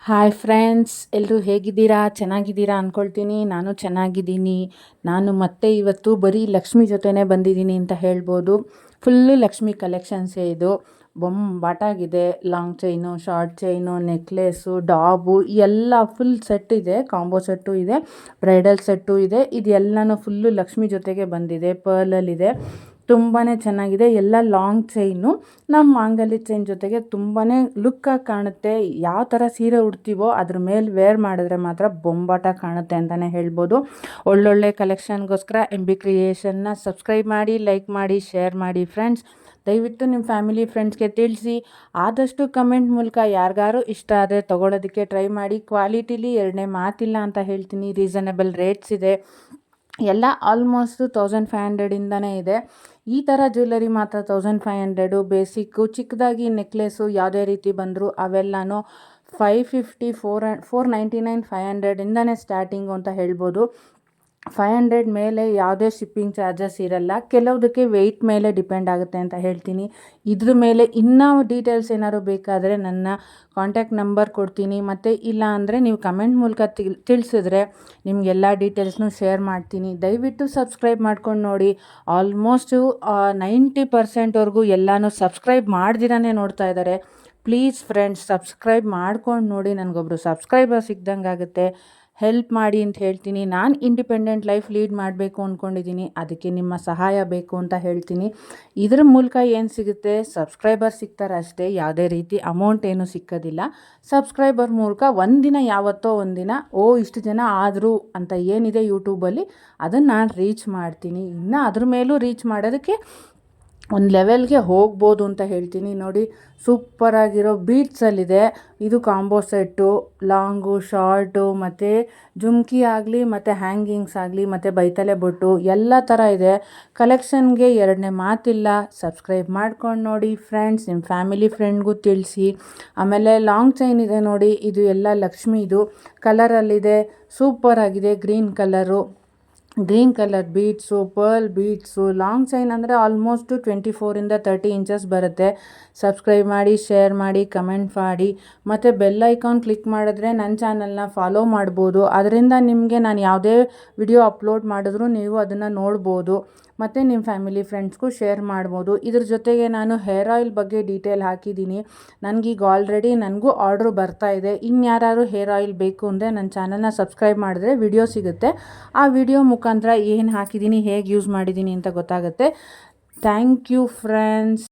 Hi friends, ಎಲ್ಲರೂ ಹೇಗಿದ್ದೀರಾ? ಚೆನ್ನಾಗಿದ್ದೀರಾ ಅಂದ್ಕೊಳ್ತೀನಿ. ನಾನು ಚೆನ್ನಾಗಿದ್ದೀನಿ. ನಾನು ಮತ್ತೆ ಇವತ್ತು ಬರೀ ಲಕ್ಷ್ಮಿ ಜೊತೆನೇ ಬಂದಿದ್ದೀನಿ ಅಂತ ಹೇಳ್ಬೋದು. ಫುಲ್ಲು ಲಕ್ಷ್ಮಿ ಕಲೆಕ್ಷನ್ಸೇ ಇದು. ಬೊಂಬಾಟಾಗಿದೆ. Long chain, short chain, necklace, ಡಾಬು ಎಲ್ಲ ಫುಲ್ ಸೆಟ್ ಇದೆ. ಕಾಂಬೋ ಸೆಟ್ಟು ಇದೆ, ಬ್ರೈಡಲ್ ಸೆಟ್ಟು ಇದೆ. ಇದೆಲ್ಲನೂ ಫುಲ್ಲು ಲಕ್ಷ್ಮಿ ಜೊತೆಗೆ ಬಂದಿದೆ. ಪರ್ಲಲ್ಲಿದೆ, ತುಂಬಾ ಚೆನ್ನಾಗಿದೆ. ಎಲ್ಲ ಲಾಂಗ್ ಚೈನು, ನಮ್ಮ ಮಾಂಗಲ್ಯ ಚೈನ್ ಜೊತೆಗೆ ತುಂಬಾ ಲುಕ್ಕಾಗಿ ಕಾಣುತ್ತೆ. ಯಾವ ಥರ ಸೀರೆ ಉಡ್ತೀವೋ ಅದ್ರ ಮೇಲೆ ವೇರ್ ಮಾಡಿದ್ರೆ ಮಾತ್ರ ಬೊಂಬಾಟ ಕಾಣುತ್ತೆ ಅಂತಲೇ ಹೇಳ್ಬೋದು. ಒಳ್ಳೊಳ್ಳೆ ಕಲೆಕ್ಷನ್ಗೋಸ್ಕರ MB ಕ್ರಿಯೇಷನ್ನ ಸಬ್ಸ್ಕ್ರೈಬ್ ಮಾಡಿ, ಲೈಕ್ ಮಾಡಿ, ಶೇರ್ ಮಾಡಿ ಫ್ರೆಂಡ್ಸ್. ದಯವಿಟ್ಟು ನಿಮ್ಮ ಫ್ಯಾಮಿಲಿ ಫ್ರೆಂಡ್ಸ್ಗೆ ತಿಳಿಸಿ. ಆದಷ್ಟು ಕಮೆಂಟ್ ಮೂಲಕ ಯಾರಿಗಾರು ಇಷ್ಟ ಆದರೆ ತೊಗೊಳೋದಕ್ಕೆ ಟ್ರೈ ಮಾಡಿ. ಕ್ವಾಲಿಟಿಲಿ ಎರಡನೇ ಮಾತಿಲ್ಲ ಅಂತ ಹೇಳ್ತೀನಿ. ರೀಸನಬಲ್ ರೇಟ್ಸ್ ಇದೆ. ಎಲ್ಲ ಆಲ್ಮೋಸ್ಟ್ 1500ಇಂದನೇ ಇದೆ. ಈ ಥರ ಜ್ಯುವೆಲರಿ ಮಾತ್ರ 1500. ಬೇಸಿಕ್ಕು ಚಿಕ್ಕದಾಗಿ ನೆಕ್ಲೆಸ್ಸು ಯಾವುದೇ ರೀತಿ ಬಂದರೂ ಅವೆಲ್ಲನೂ 550, 499, 500ಇಂದನೇ ಸ್ಟಾರ್ಟಿಂಗು ಅಂತ ಹೇಳ್ಬೋದು. 500 ಮೇಲೆ ಯಾವುದೇ ಶಿಪ್ಪಿಂಗ್ ಚಾರ್ಜಸ್ ಇರಲ್ಲ. ಕೆಲವುದಕ್ಕೆ ವೆಯ್ಟ್ ಮೇಲೆ ಡಿಪೆಂಡ್ ಆಗುತ್ತೆ ಅಂತ ಹೇಳ್ತೀನಿ. ಇದ್ರ ಮೇಲೆ ಇನ್ನೂ ಡೀಟೇಲ್ಸ್ ಏನಾದ್ರು ಬೇಕಾದರೆ ನನ್ನ ಕಾಂಟ್ಯಾಕ್ಟ್ ನಂಬರ್ ಕೊಡ್ತೀನಿ. ಮತ್ತು ಇಲ್ಲ ಅಂದರೆ ನೀವು ಕಮೆಂಟ್ ಮೂಲಕ ತಿಳಿಸಿದ್ರೆ ನಿಮಗೆಲ್ಲ ಡೀಟೇಲ್ಸ್ನೂ ಶೇರ್ ಮಾಡ್ತೀನಿ. ದಯವಿಟ್ಟು ಸಬ್ಸ್ಕ್ರೈಬ್ ಮಾಡ್ಕೊಂಡು ನೋಡಿ. ಆಲ್ಮೋಸ್ಟು 90% ಎಲ್ಲನೂ ಸಬ್ಸ್ಕ್ರೈಬ್ ಮಾಡ್ದಿರೇ ನೋಡ್ತಾ ಇದ್ದಾರೆ. ಪ್ಲೀಸ್ ಫ್ರೆಂಡ್ಸ್, ಸಬ್ಸ್ಕ್ರೈಬ್ ಮಾಡ್ಕೊಂಡು ನೋಡಿ. ನನಗೊಬ್ಬರು ಸಬ್ಸ್ಕ್ರೈಬರ್ ಸಿಗ್ದಂಗೆ ಆಗುತ್ತೆ. ಹೆಲ್ಪ್ ಮಾಡಿ ಅಂತ ಹೇಳ್ತೀನಿ. ನಾನು ಇಂಡಿಪೆಂಡೆಂಟ್ ಲೈಫ್ ಲೀಡ್ ಮಾಡಬೇಕು ಅಂದ್ಕೊಂಡಿದ್ದೀನಿ. ಅದಕ್ಕೆ ನಿಮ್ಮ ಸಹಾಯ ಬೇಕು ಅಂತ ಹೇಳ್ತೀನಿ. ಇದ್ರ ಮೂಲಕ ಏನು ಸಿಗುತ್ತೆ, ಸಬ್ಸ್ಕ್ರೈಬರ್ ಸಿಗ್ತಾರೆ ಅಷ್ಟೇ. ಯಾವುದೇ ರೀತಿ ಅಮೌಂಟ್ ಏನೂ ಸಿಕ್ಕೋದಿಲ್ಲ. ಸಬ್ಸ್ಕ್ರೈಬರ್ ಮೂಲಕ ಒಂದಿನ ಯಾವತ್ತೋ ಒಂದಿನ ಇಷ್ಟು ಜನ ಆದರು ಅಂತ ಏನಿದೆ ಯೂಟ್ಯೂಬಲ್ಲಿ, ಅದನ್ನು ನಾನು ರೀಚ್ ಮಾಡ್ತೀನಿ. ಇನ್ನು ಅದ್ರ ಮೇಲೂ ರೀಚ್ ಮಾಡೋದಕ್ಕೆ ಒಂದು ಲೆವೆಲ್ಗೆ ಹೋಗ್ಬೋದು ಅಂತ ಹೇಳ್ತೀನಿ. ನೋಡಿ, ಸೂಪರಾಗಿರೋ ಬೀಟ್ಸಲ್ಲಿದೆ. ಇದು ಕಾಂಬೋ ಸೆಟ್ಟು, ಲಾಂಗು, ಶಾರ್ಟು, ಮತ್ತು ಜುಮ್ಕಿ ಆಗಲಿ, ಮತ್ತು ಹ್ಯಾಂಗಿಂಗ್ಸ್ ಆಗಲಿ, ಮತ್ತು ಬೈತಲೆ ಬೊಟ್ಟು ಎಲ್ಲ ಥರ ಇದೆ. ಕಲೆಕ್ಷನ್ಗೆ ಎರಡನೇ ಮಾತಿಲ್ಲ. ಸಬ್ಸ್ಕ್ರೈಬ್ ಮಾಡ್ಕೊಂಡು ನೋಡಿ ಫ್ರೆಂಡ್ಸ್. ನಿಮ್ಮ ಫ್ಯಾಮಿಲಿ ಫ್ರೆಂಡ್ಗೂ ತಿಳಿಸಿ. ಆಮೇಲೆ ಲಾಂಗ್ ಚೈನ್ ಇದೆ ನೋಡಿ, ಇದು ಎಲ್ಲ ಲಕ್ಷ್ಮಿದು ಕಲರಲ್ಲಿದೆ. ಸೂಪರಾಗಿದೆ. Green colour beads, pearl beads. Long chain ಅಂದರೆ ಆಲ್ಮೋಸ್ಟ್ 24ಇಂದ 30 ಇಂಚಸ್ ಬರುತ್ತೆ. ಸಬ್ಸ್ಕ್ರೈಬ್ ಮಾಡಿ, ಶೇರ್ ಮಾಡಿ, ಕಮೆಂಟ್ ಮಾಡಿ, ಮತ್ತು ಬೆಲ್ ಐಕಾನ್ ಕ್ಲಿಕ್ ಮಾಡಿದ್ರೆ ನನ್ನ ಚಾನಲ್ನ ಫಾಲೋ ಮಾಡ್ಬೋದು. ಅದರಿಂದ ನಿಮಗೆ ನಾನು ಯಾವುದೇ ವಿಡಿಯೋ ಅಪ್ಲೋಡ್ ಮಾಡಿದ್ರೂ ನೀವು ಅದನ್ನು ನೋಡ್ಬೋದು. ಮತ್ತು ನಿಮ್ಮ ಫ್ಯಾಮಿಲಿ ಫ್ರೆಂಡ್ಸ್ಗೂ ಶೇರ್ ಮಾಡ್ಬೋದು. ಇದ್ರ ಜೊತೆಗೆ ನಾನು ಹೇರ್ ಆಯಿಲ್ ಬಗ್ಗೆ ಡೀಟೇಲ್ ಹಾಕಿದ್ದೀನಿ. ನನಗೀಗ ಆಲ್ರೆಡಿ ನನಗೂ ಆರ್ಡ್ರು ಬರ್ತಾ ಇದೆ. ಇನ್ಯಾರು ಹೇರ್ ಆಯಿಲ್ ಬೇಕು ಅಂದರೆ ನನ್ನ ಚಾನಲ್ನ ಸಬ್ಸ್ಕ್ರೈಬ್ ಮಾಡಿದ್ರೆ ವಿಡಿಯೋ ಸಿಗುತ್ತೆ. ಆ ವಿಡಿಯೋ ಮುಖಾಂತರ ಏನು ಹಾಕಿದ್ದೀನಿ, ಹೇಗೆ ಯೂಸ್ ಮಾಡಿದ್ದೀನಿ ಅಂತ ಗೊತ್ತಾಗುತ್ತೆ. Thank you friends.